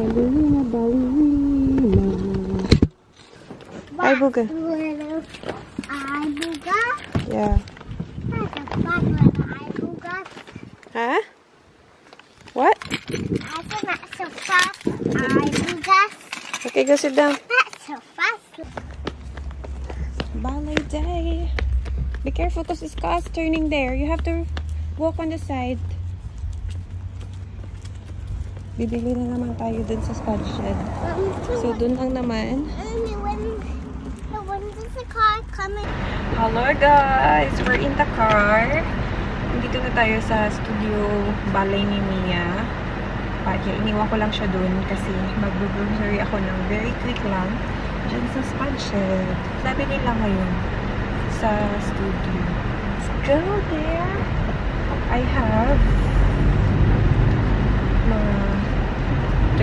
ballerina, ballerina. Hi, Booga. Hi, Booga. Yeah. That's a fun little hi, Booga. Huh? What? I said not so fast. Hi, Booga. Okay, go sit down. Not so fast. Ballet day. Be careful because this car's turning there. You have to walk on the side. Bibili na naman tayo dun sa Spud Shed. So, dun lang naman. When does the car coming? Hello guys! We're in the car. Nandito na tayo sa studio ballet ni Mia. Kaya iniwan ko lang siya dun kasi mag-grocery ako ng very quick lang dyan sa Spud Shed. Sabi nila ngayon sa studio. Let's go there! I have mga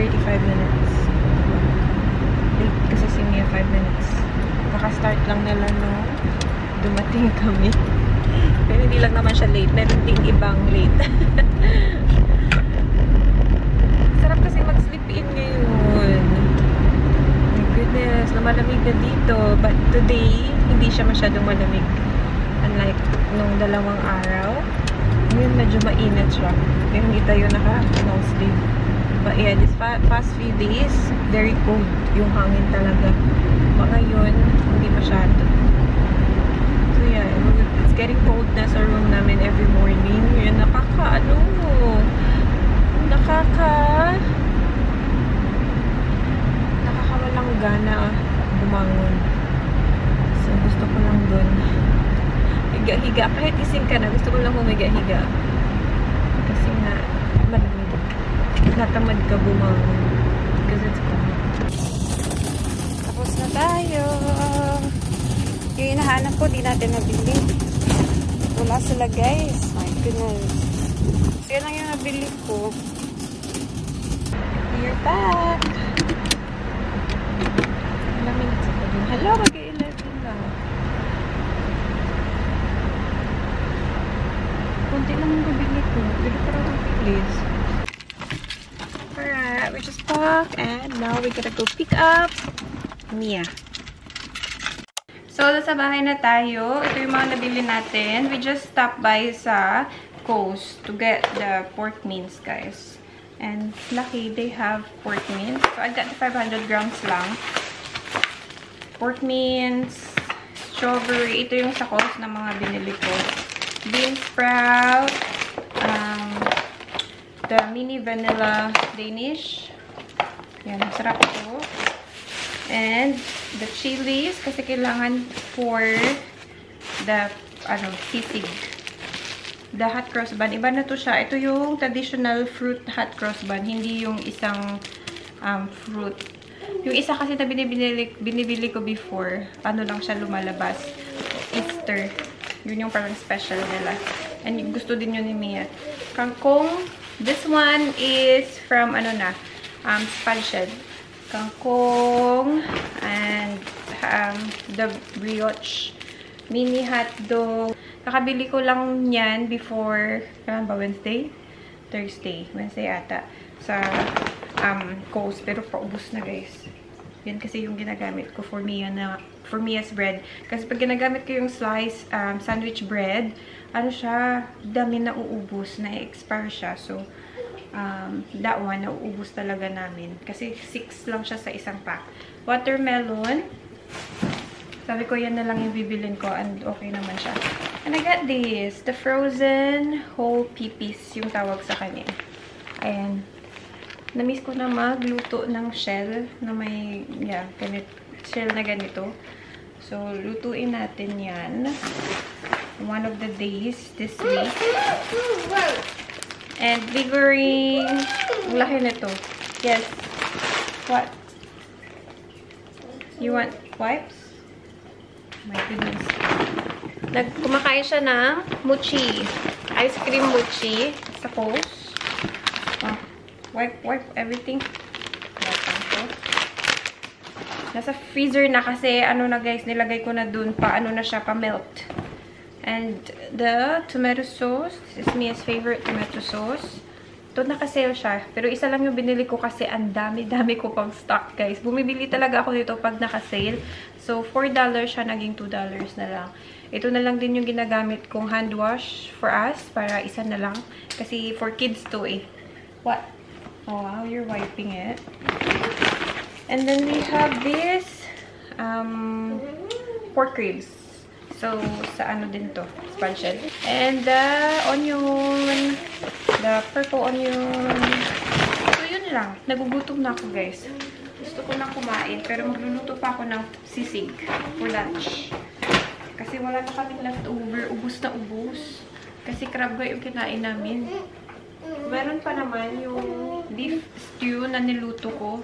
35 minutes. Late kasi si Mia 5 minutes. Kaka-start lang nila nung dumating kami. Pero hindi lang naman siya late. Meron ding ibang late. Sarap kasi mag-sleep in ngayon. My goodness, lumalamig na dito. But today, hindi siya masyadong malamig. Unlike nung dalawang araw. Ngayon medyo mainit siya. Kaya hindi tayo naka-long sleeve. But yeah, this past few days, very cold yung hangin talaga. But ngayon, hindi masyado. So yeah, it's getting cold na sa room namin every morning. Yun, nakakawalang gana bumangon. So gusto ko lang dun higa-higa. Kahit ising ka na, gusto ko lang humiga-higa. Kasi nga, malamig. Natamad ka bumangon. Because it's cold. Tapos na tayo. Yung hinahanap ko, di natin nabili. Wala sila, guys. My goodness. So, yan lang yung nabili ko. We're back. Ilang minutes ako dun. Hello, mag-11 na. Kunti lang yung nabili ko. Pero parang please. Alright, we just parked and now we're gonna go pick up Mia. So, sa bahay na tayo. Ito yung mga nabili natin. We just stopped by sa Coast to get the pork mince, guys. And lucky, they have pork mince. So, I got the 500 grams lang. Pork mince, strawberry. Ito yung sa Coast na mga binili ko. Bean sprout. The mini vanilla Danish. Yan, masarap ito. And the chilies kasi kailangan for the sisig. The hot cross bun. Iba na to siya. Ito yung traditional fruit hot cross bun. Hindi yung isang fruit. Yung isa kasi na binibili ko before. Ano lang siya lumalabas. Easter. Yun yung parang special nila. And gusto din yun ni Mia. Kangkong. This one is from Spud Shed. Kangkong and the brioche mini hot dog. Kakabili ko lang yan before Wednesday? Wednesday ata sa Coast, pero paubos na, guys. Yan kasi yung ginagamit ko for Mia's bread. Kasi pag ginagamit ko yung slice sandwich bread, ano siya, dami na uubos, na-expire siya. So, that one, nauubos talaga namin. Kasi 6 lang siya sa isang pack. Watermelon. Sabi ko, yan na lang yung bibilin ko. And okay naman siya. And I got this. The frozen whole pipis, yung tawag sa kanya. Ayan. Na-miss ko na magluto ng shell na may, shell na ganito. So, lutuin natin yan. One of the days this week. And figuring, ang laki nito. Yes. What? You want wipes? My goodness. Kumakain siya ng mochi. Ice cream mochi. Sa Coast. Oh, wipe everything. Nasa freezer na kasi, guys, nilagay ko na dun pa, na siya, pa-melt. And the tomato sauce. This is Mia's favorite tomato sauce. Ito naka-sale siya. Pero isa lang yung binili ko kasi ang dami-dami ko pang stock, guys. Bumibili talaga ako dito pag naka-sale. So, $4 siya, naging $2 na lang. Ito na lang din yung ginagamit kong hand wash for us. Para isa na lang. Kasi for kids to eh. What? Oh, wow, you're wiping it. And then we have this pork ribs. So, sa ano din to? Spanish. And the onion. The purple onion. So, yun lang. Nagugutom na ako, guys. Gusto ko na kumain. Pero magluluto pa ako ng sisig for lunch. Kasi wala na kaming leftover. Ubus na ubus. Kasi crab yung kinain namin. Meron pa naman yung beef stew na niluto ko.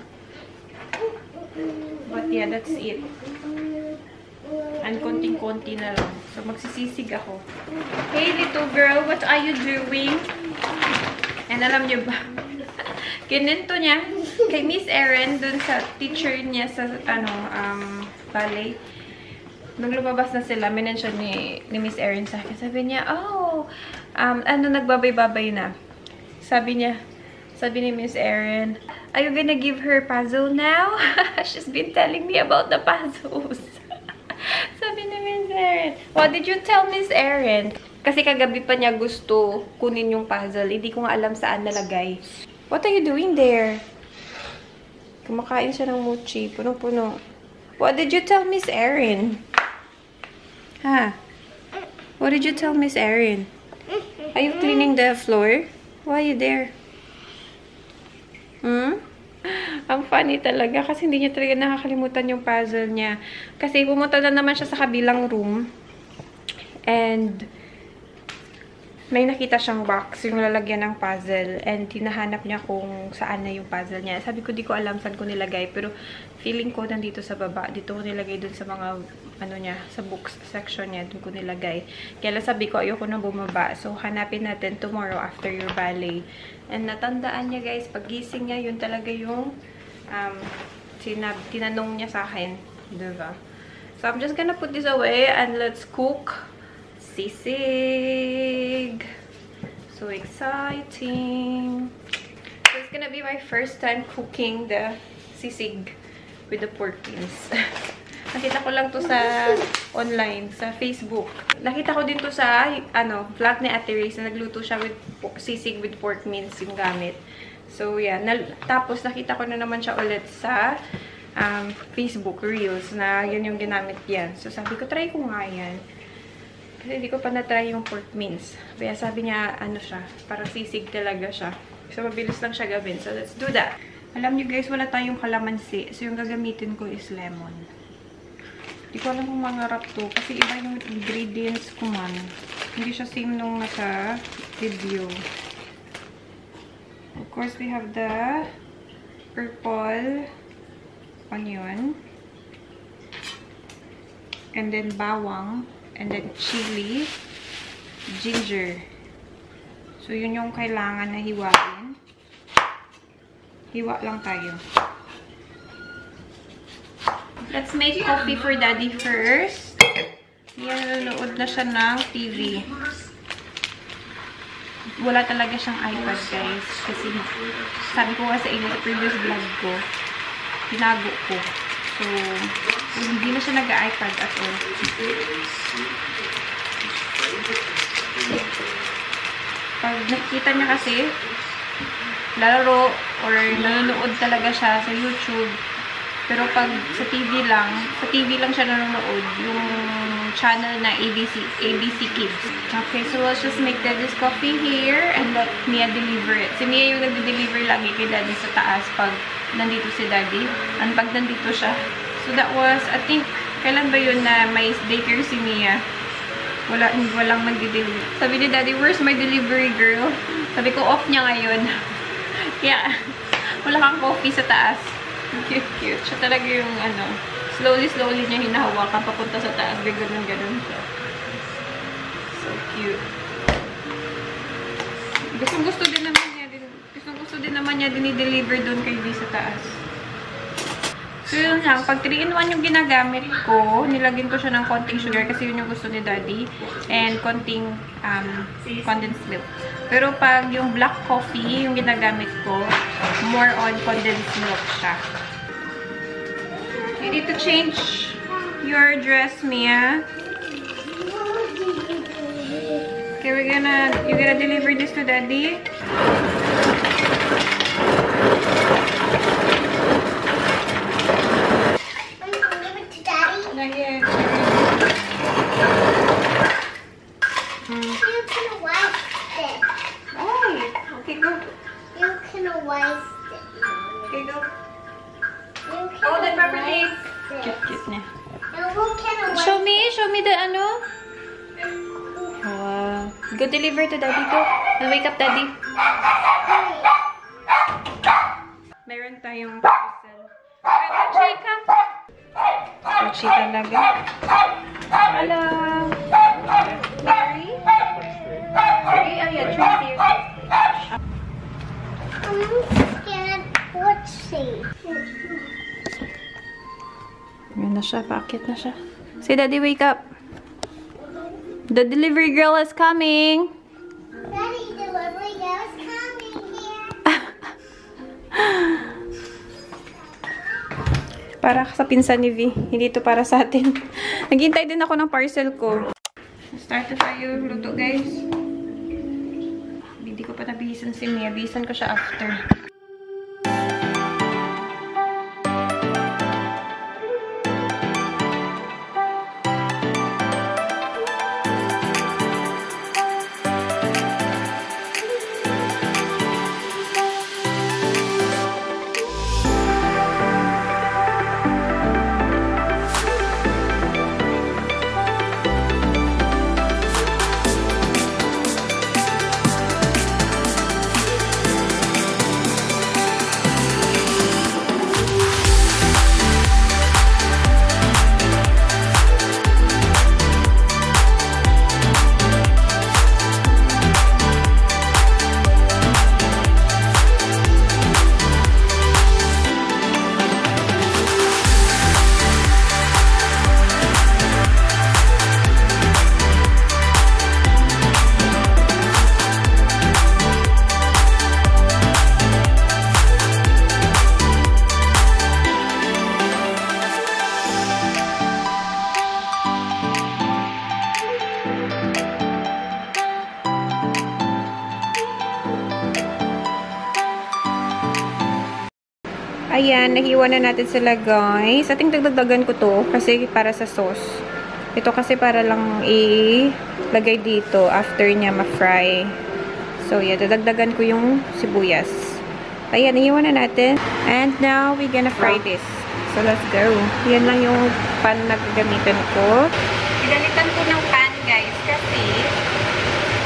But yeah, that's it. And konting-konti na lang. So, magsisisig ako. Hey, little girl, what are you doing? And alam niyo ba? Kinento niya kay Miss Erin dun sa teacher niya sa, ballet. Nung lumabas na sila, minention ni Miss Erin sa akin. Sabi niya, oh, nagbabay-babay na. Sabi ni Miss Erin, are you gonna give her puzzle now? She's been telling me about the puzzles. Sabi ni Miss Erin. What did you tell Miss Erin? Kasi kagabi pa niya gusto kunin yung puzzle. Hindi ko nga alam saan nalagay. What are you doing there? Kumakain siya ng mochi. Punong-puno. What did you tell Miss Erin? Ha? What did you tell Miss Erin? Are you cleaning the floor? Why are you there? Ang funny talaga kasi hindi niya talaga nakakalimutan yung puzzle niya. Kasi pumunta na naman siya sa kabilang room. And may nakita siyang box, yung lalagyan ng puzzle. And hinahanap niya kung saan na yung puzzle niya. Sabi ko, di ko alam saan ko nilagay. Pero feeling ko nandito sa baba. Dito ko nilagay dun sa mga, sa books section niya. Dun ko nilagay. Kaya sabi ko, ayoko na bumaba. So, hanapin natin tomorrow after your ballet. And natandaan niya, guys, pag gising niya, yun talaga yung tinanong niya sa akin. Diba? So, I'm just gonna put this away and let's cook sisig. So exciting. So, it's gonna be my first time cooking the sisig with the pork beans. Nakita ko lang to sa online, sa Facebook. Nakita ko din to sa, vlog ni Ate Reyes na nagluto siya with sisig with pork mince yung gamit. So, yeah. Tapos, nakita ko na naman siya ulit sa Facebook Reels na yun yung ginamit yan. So, sabi ko, try ko nga yan. Kasi hindi ko pa na-try yung pork mince. Kaya sabi niya, siya, parang sisig talaga siya. So, mabilis lang siya gawin. So, let's do that. Alam niyo guys, wala tayong kalamansi. So, yung gagamitin ko is lemon. Hindi ko alam kung mangarap to. Kasi iba yung ingredients ko man. Hindi siya same nung nasa video. Of course, we have the purple onion. And then bawang. And then chili. Ginger. So, yun yung kailangan na hiwain. Hiwa lang tayo. Let's make coffee for Daddy first. Yan, nanonood na siya ng TV. Wala talaga siyang iPad, guys. Kasi, sabi ko nga sa inyo, sa previous vlog ko, tinago ko. So, hindi na siya nag-iPad at all. Pag nakikita niya kasi, laro or nanonood talaga siya sa YouTube. Pero pag sa TV lang siya nanonood, yung channel na ABC Kids. Okay, so let's just make Daddy's coffee here and let Mia deliver it. Si Mia yung nag-deliver lagi kay Daddy sa taas pag nandito si Daddy. And pag nandito siya. So that was, I think, kailan ba yun na may daycare si Mia? Walang nag-deliver. Sabi ni Daddy, where's my delivery girl? Sabi ko, off niya ngayon. Kaya, wala kang coffee sa taas. Cute. Siya talaga yung slowly niya hinahawakan papunta sa taas. Ganun siya. So cute. Gusto din naman niya din i-deliver doon kay V sa taas. So, yun lang. Pag 3-in-1 yung ginagamit ko, nilagyan ko siya ng konting sugar kasi yun yung gusto ni Daddy. And konting condensed milk. Pero pag yung black coffee, yung ginagamit ko, more on condensed milk siya. You need to change your dress, Mia. Okay, you're gonna deliver this to Daddy. Not yet. You can wipe it. Oh, okay, go. You can wipe it. Okay, go. You can Hold it properly. wipe it. Cute na. You can wipe Show me the ano. Wow. Go deliver to Daddy, go. And wake up, Daddy. Meron tayong parcel. Chika. Pochi talaga. Hello. Mary? Mary? Oh yeah, Tracy. I'm scared. Let's see. Ayan na siya. Paakit na siya. Say, Daddy, wake up. The delivery girl is coming. Daddy, delivery girl is coming here. Para sa pinsan ni V. Hindi ito para sa atin. Naghintay din ako ng parcel ko. Start na tayo luto, guys. Hindi ko pa nabihisan si Mia. Bihisan ko siya after. Ayan, nahiwa na natin sila, guys. Ating dagdagan ko to kasi para sa sauce. Ito kasi para lang ilagay dito after niya ma-fry. So, yeah, dadagdagan ko yung sibuyas. Ayan, nahiwa na natin. And now, we're gonna fry this. So, let's go. Yan lang yung pan na gagamitan ko. Pinalitan ko ng pan, guys, kasi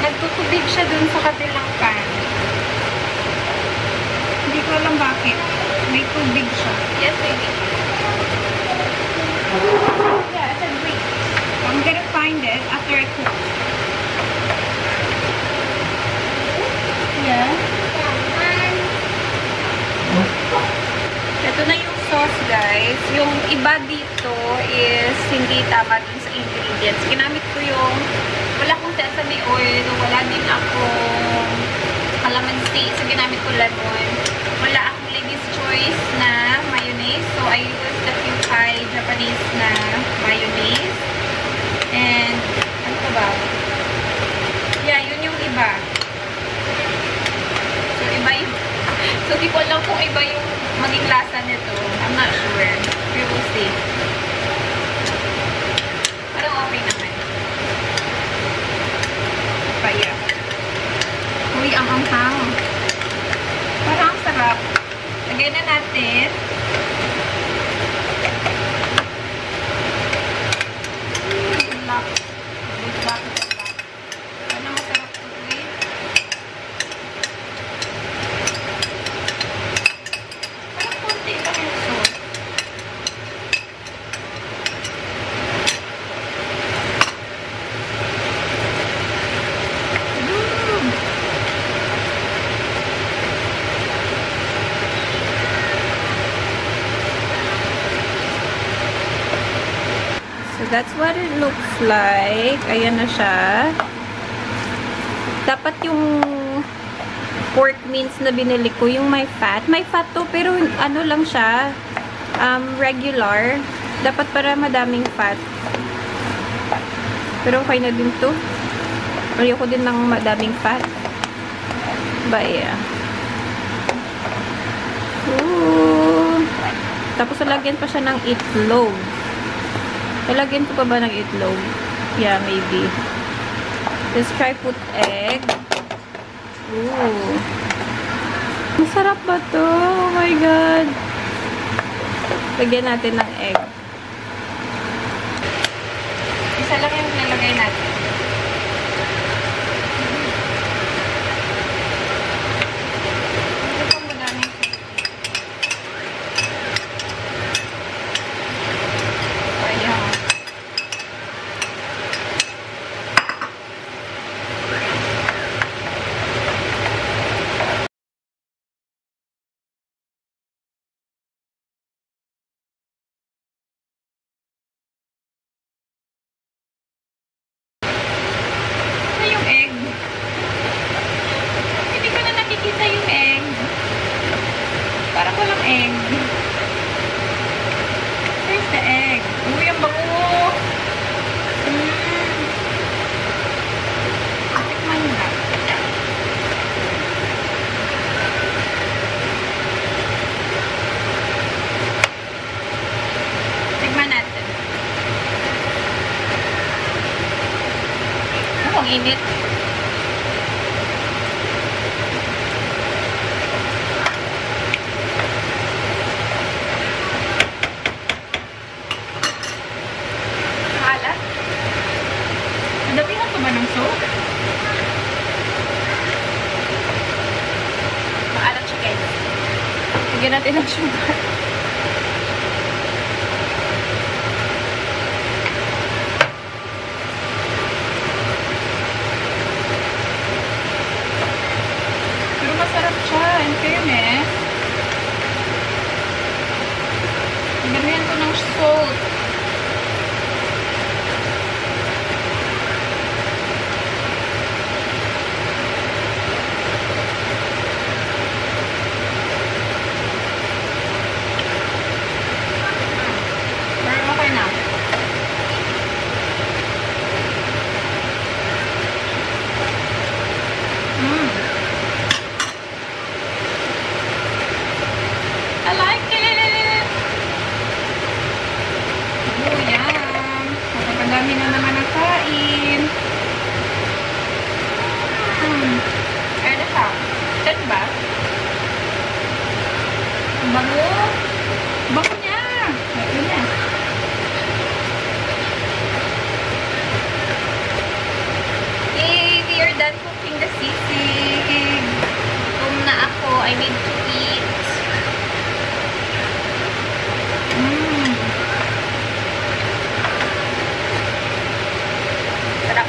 nagtutubig siya dun sa kabilang pan. Hindi ko alam bakit. May tubig siya. Yes, baby. Yeah, it's a great. I'm gonna find it after I cook. Yeah. Ito na yung sauce, guys. Yung iba dito is hindi tama dun sa ingredients. Ginamit ko yung wala akong sesame oil, wala din akong calamansi. So, ginamit ko lemon. Wala akong lady's choice na mayonnaise. So, I used the Kewpie Japanese na mayonnaise. And, ano pa ba? Yeah, yun yung iba. So, iba yung... So, di ko alam kung iba yung maging lasa nito. I'm not sure. We will see. Parang okay naman. Kaya. Uy, ang anghang. Parang ang sarap. Lagyan na natin. Lock. Ano masarap ito, eh? Parang konti lang yung sauce. that's what it looks like. Ayan na siya. Dapat yung pork mince na binili ko, yung may fat. May fat to, pero ano lang siya, regular. Dapat para madaming fat. Pero okay na din to. Ayoko din ng madaming fat. But yeah. Ooh. Tapos lalagyan pa siya ng itlog. Lalagyan ko pa ba ng itlog? Yeah, maybe. Let's try put egg. Ooh. Masarap ba to? Oh my God. Lagyan natin ng egg. Isa lang yung nilagay natin. Parang walang egg. Where's the egg? Uy, ang bango! Tikman na. Tikman natin. Ang init. Dabihan ko ba ng soap? Maalat siya, guys. Lagyan natin ng sugar. Pero masarap siya, in fairness. Lagyan ko ng salt. I like it! Oh, yum! Napakadami na naman nakain. Ano siya? Ten ba? Bango! Bango niya! Ito niya. Yay! We are done cooking the sisig. Gutom na ako. I need to eat. Sarap.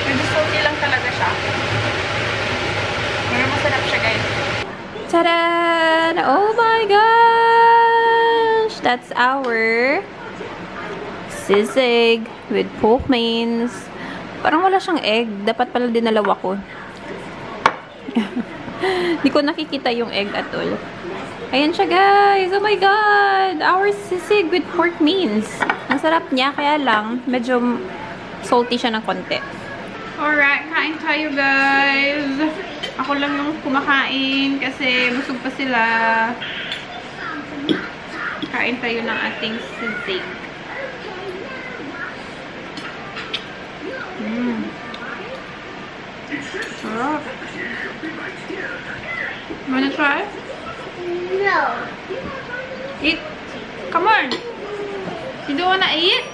Medyo salty lang talaga siya. Pero masarap siya, guys. Tadaan! Oh my gosh! That's our sisig with pork mince. Parang wala siyang egg. Dapat pala dinalawa ko. Hindi ko nakikita yung egg at all. Ayan siya, guys. Oh my God! Our sisig with pork mince. Ang sarap niya, kaya lang, medyo salty siya ng konti. Alright, kain tayo, guys. Ako lang yung kumakain kasi busog pa sila. Kain tayo ng ating sisig. Sarap. Wanna try? No. Eat. Come on. You don't wanna eat?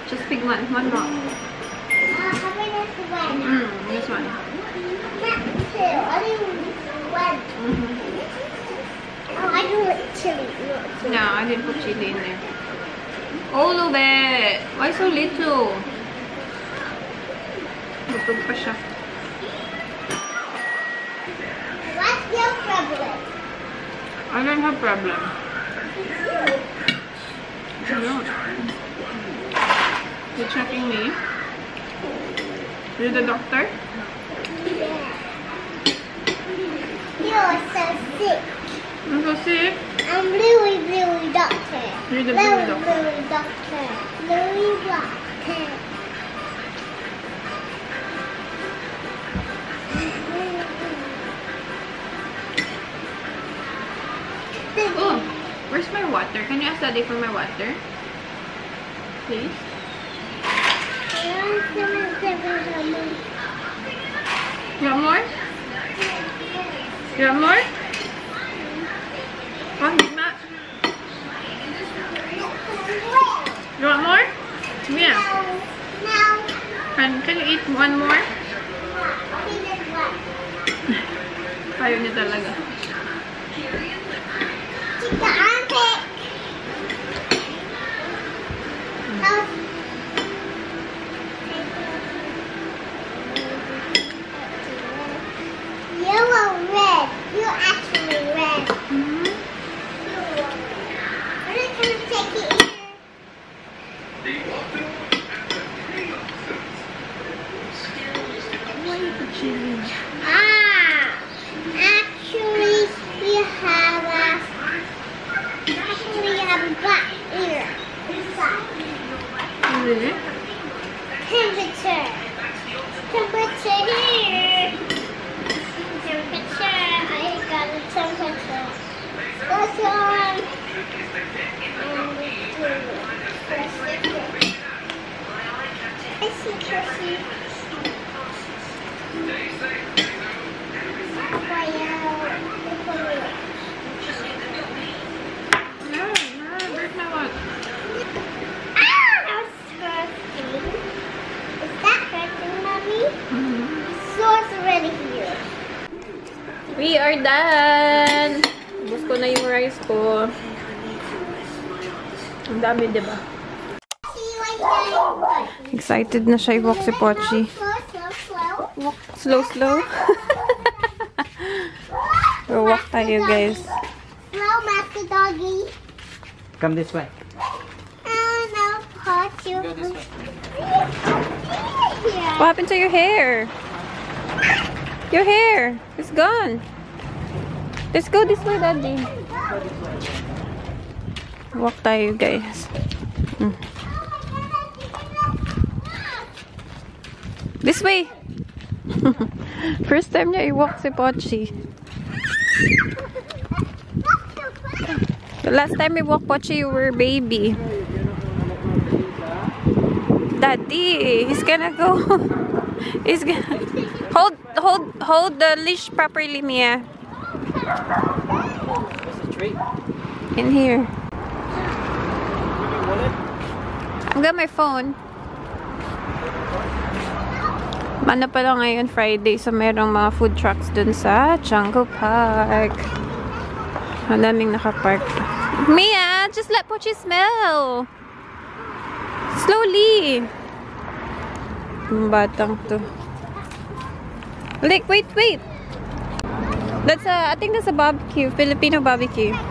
Just pick one. One more. How many this one? This one. Not two. I didn't one. Oh, I do like chili. No, I didn't put chili in there. All of it. Why so little? Busog pa siya. What's your problem? I don't have problem. You're checking me? You're the doctor? You're so sick. I'm so sick. I'm Bluey Bluey Doctor. You're the Bluey Doctor. Bluey Doctor. Bluey Doctor. Oh, where's my water? Can you ask Daddy for my water? Please? You want more? You want more? Oh, Matt. You want more? Yeah. No. Can you eat one more? Ayaw niya talaga. Chica armpit. Yellow, red. You're actually red. Mm-hmm. I'm just gonna take it here. Why are you chilling? Actually, we have a black ear inside. Really? Temperature. Temperature here. Temperature. I got a temperature. What's on? I see Cassie. Where's my water? That's hurting. Is that hurting, Mommy? Sauce already here. We are done! Ubus ko na yung rice ko. Ang dami, diba? Excited na siya i-walk si Pochi. Walk slow, slow. Walk tayo, guys. Slow, Master Doggy. Come this way. No, Pochi. Go this way. What happened to your hair? Your hair is gone. Let's go this way, Daddy. Walk tayo, guys. This way. First time niya i-walk si Pochi. The last time we walked Pochi, you were a baby. Daddy, he's gonna go. He's gonna hold the leash properly, Mia. In here. I've got my phone. Ano pala ngayon, Friday, so merong mga food trucks dun sa Jungle Park. Ang daming nakapark. Mia, just let Pochi smell. Slowly. Yung batang to. Like, wait. That's I think that's a barbecue, Filipino barbecue. Yeah,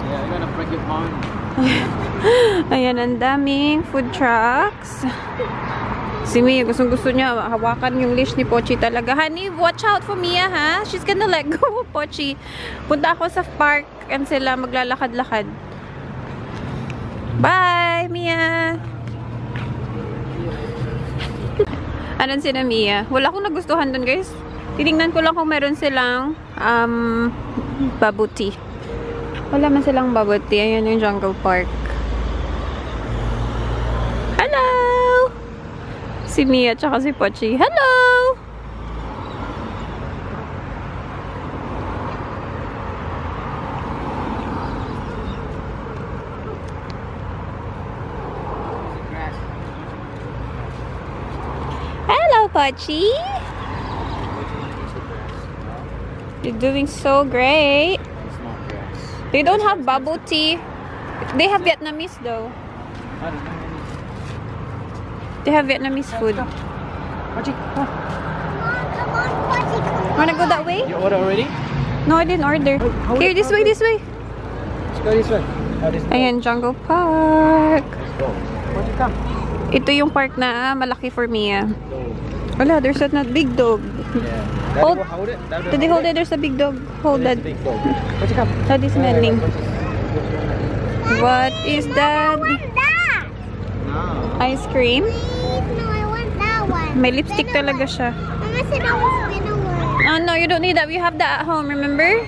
you're gonna break your phone. Ayan, ang daming food trucks. Si Mia, gustong-gusto niya hawakan yung leash ni Pochi talaga. Honey, watch out for Mia, ha? She's gonna let go of Pochi. Punta ako sa park and sila maglalakad-lakad. Bye, Mia! Anan sila Mia? Wala akong nagustuhan dun, guys. Tinignan ko lang kung meron silang bubble tea. Wala man silang bubble tea. Ayan yung Jungle Park. Hello! Si Mia tsaka si Pochi. Hello! Hello, Pochi! You're doing so great. It's not grass. They don't have bubble tea. They have Vietnamese though. I don't know. They have Vietnamese food. Pochi, come on. Come on, Pochi, come on. Wanna go that way? You order already? No, I didn't order. Hold Here, it, this hold way, it. this way. Let's go. go this way. Oh, this way. Ayan, Jungle Park. Let's go. Pochi, come. Ito yung park na malaki for me. Wala, there's a not big dog. Yeah. Hold. Daddy will hold it. Daddy, hold it. There's a big dog. Hold that. Big dog. Pochi, come. Daddy's smelling. What is that? That. No. Ice cream? Please, no, I want that one. May lipstick talaga siya. Mama said I was gonna work. Oh no, you don't need that. We have that at home, remember?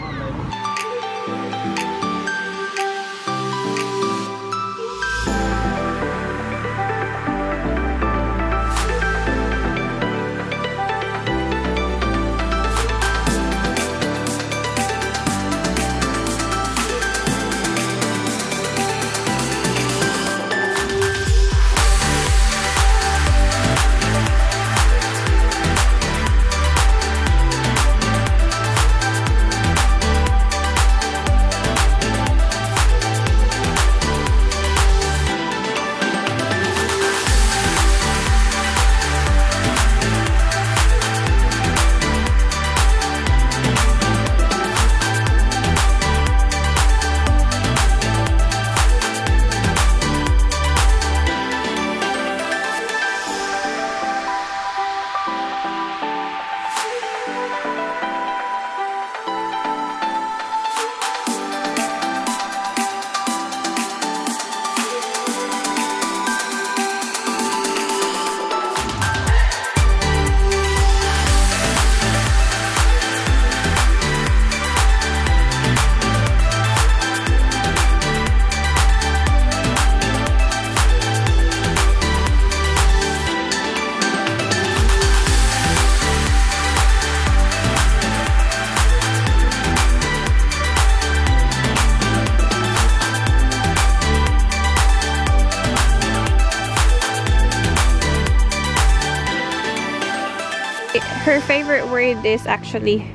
Her favorite word is actually.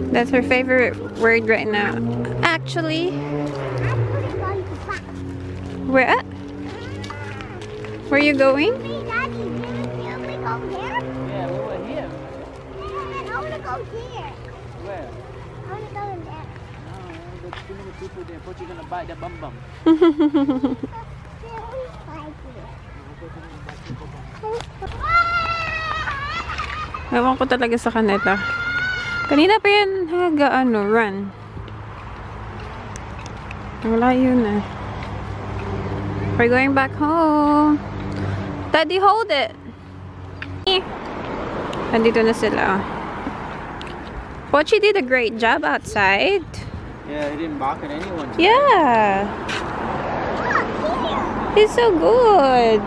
That's her favorite word right now. Actually. Where at? Where are you going? Hey, Daddy, didn't we go here? Yeah, we were here. Yeah, I want to go here. Where? I want to go in there. No, there's too many people there. Pochi gonna bite the bum bum. Ewan ko talaga sa kanila. Kanina pa yan run. Wala yun eh. We're going back home. Daddy, hold it. Nandito na sila. Pochi did a great job outside. Yeah, he didn't bark at anyone. Yeah. He's so good.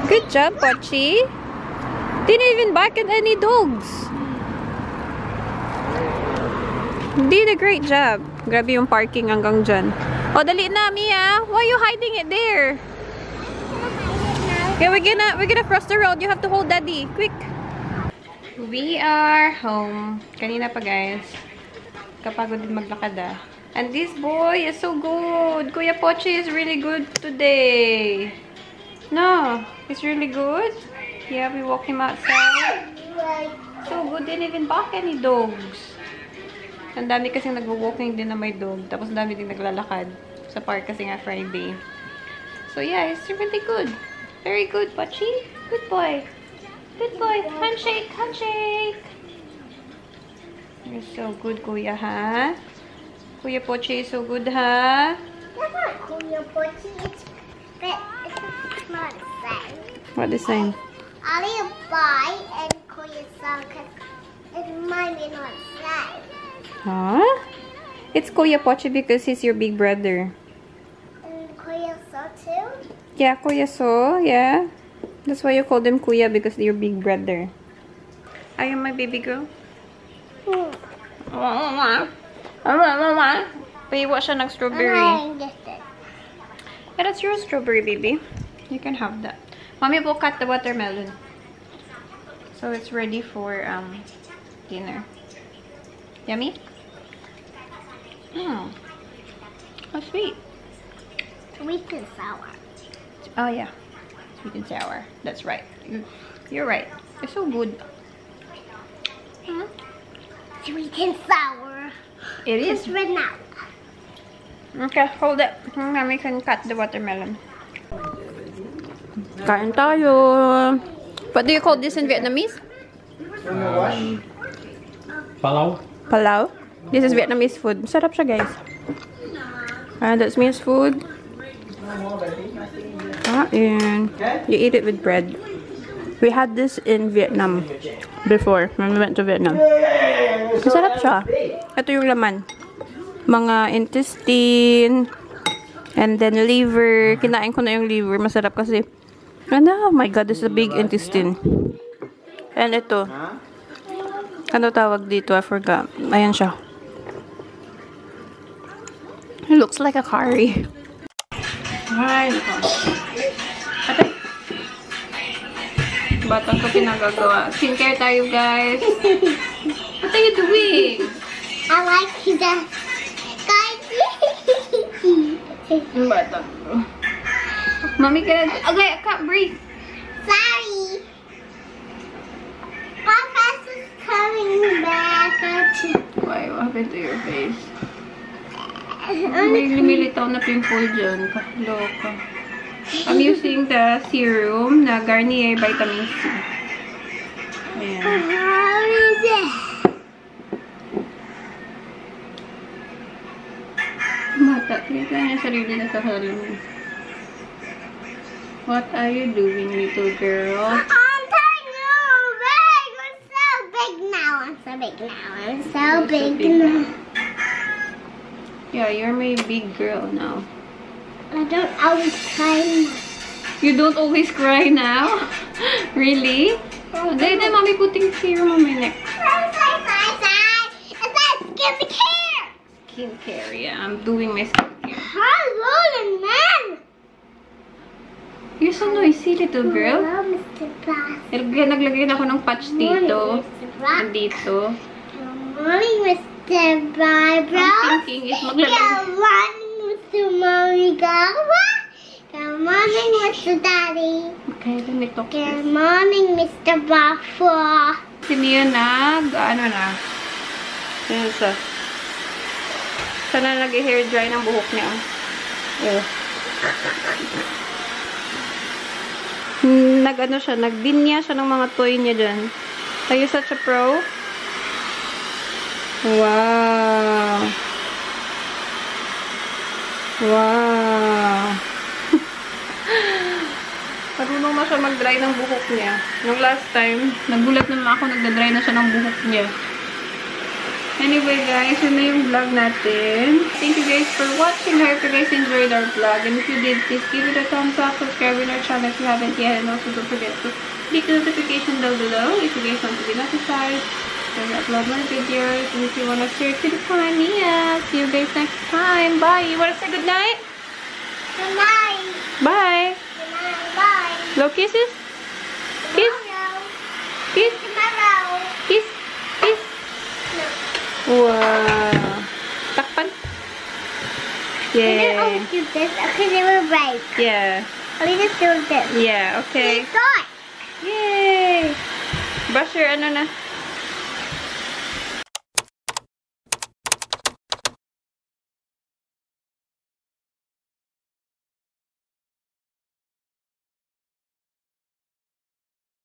Good job, Pochi. Didn't even bark at any dogs. Did a great job. Grabe yung parking hanggang dyan. Oh, dali na, Mia. Why are you hiding it there? Okay, we're gonna cross the road. You have to hold Daddy. Quick. We are home. Kanina pa, guys. Kapagod din maglakad ah. And this boy is so good. Kuya Pochi is really good today. No, he's really good. Yeah, we walk him outside. So good. Didn't even bark any dogs. Ang dami kasing nagwo-walking din na may dog. Tapos ang dami din naglalakad sa park kasi nga Friday. So yeah, it's really good. Very good, Pochi. Good boy. Good boy. Handshake, handshake. You're so good, Kuya, ha? Kuya Pochi is so good, ha? That's not Kuya Pochi. It's not the same. What the same? Ali Boy and Kuya Son, because it might be not the same. Huh? It's Kuya Pochi because he's your big brother. And Kuya Son too? Yeah, Kuya So, yeah. That's why you call them Kuya, because they're your big brother. Are you my baby girl? Pahiwa siya ng strawberry. Yeah, that's your strawberry, baby. You can have that. Mommy will cut the watermelon. So it's ready for dinner. Yummy? Mmm. How sweet. Sweet and sour. Oh yeah. Sweet and sour. That's right. You're right. It's so good. sweet and sour. It is. It's ran out. Okay, hold it. Mommy can cut the watermelon. Kain tayo. What do you call this in Vietnamese? Palau. Palau. This is Vietnamese food. Sarap siya, guys. And that's Mia's food. And you eat it with bread. We had this in Vietnam before when we went to Vietnam. Masarap siya. Ito yung laman. Mga intestine and then liver. Kinain ko na yung liver. Masarap kasi. And oh my god, this is a big intestine. And ito. Ano tawag dito? I forgot. Ayan siya. It looks like a curry. Ay, ate. Batang ko pinagagawa. Skincare tayo, guys. What are you doing? I like the guys. Batang ko. Mommy, can I can't breathe. Sorry. My face is coming back. Why? What happened to your face? May lumilitaw na pimple dyan. Kakloka. I'm using the serum na Garnier Vitamin C. Ayan. Mata, tignan niya sarili na sa sarili. What are you doing, little girl? I'm telling you, big. I'm so big now. I'm so big now. I'm so big now. Yeah, you're my big girl now. I don't always cry. You don't always cry now? Really? Then, mommy putting serum on my neck. It's like skincare. Skincare, yeah. I'm doing my skincare. Hello, man. You're so noisy, little girl. Hello, Mr. Brass. Naglagay na ako ng patch dito. Mr. Brass. Dito. Good morning, Mr. Barbara. I'm thinking is Good maglalagay. morning, Mr. Mommy Gawa. Good morning, Mr. Daddy. Okay, let me talk Good this. morning, Mr. Buffer. Si Mia ano na. Yan sa. Sana nag-hair dry ng buhok niya. Oh. Nag-ano siya, nagdinya siya ng mga toy niya dyan. Are you such a pro? Wow. Wow. Marunong na siya mag-dry ng buhok niya. Nung last time, nagulat naman ako, nagda-dry na siya ng buhok niya. Anyway guys, yun na yung vlog natin. Thank you guys for watching. I hope you guys enjoyed our vlog. And if you did, please give it a thumbs up, subscribe to our channel if you haven't yet, and also don't forget to click the notification down below if you guys want to be notified when I upload more videos. And if you want to share to the family, see you guys next time. Bye! You want to say goodnight? Good night. Bye! Good night. Bye. Blow kisses? Kiss? Tomorrow. Kiss? Tomorrow. Kiss? Kiss? No. Wow! Takpan? I Yay! always do this because they were right. Yeah. I just do this. Yeah, okay. Start. Yay! Brush your ano na?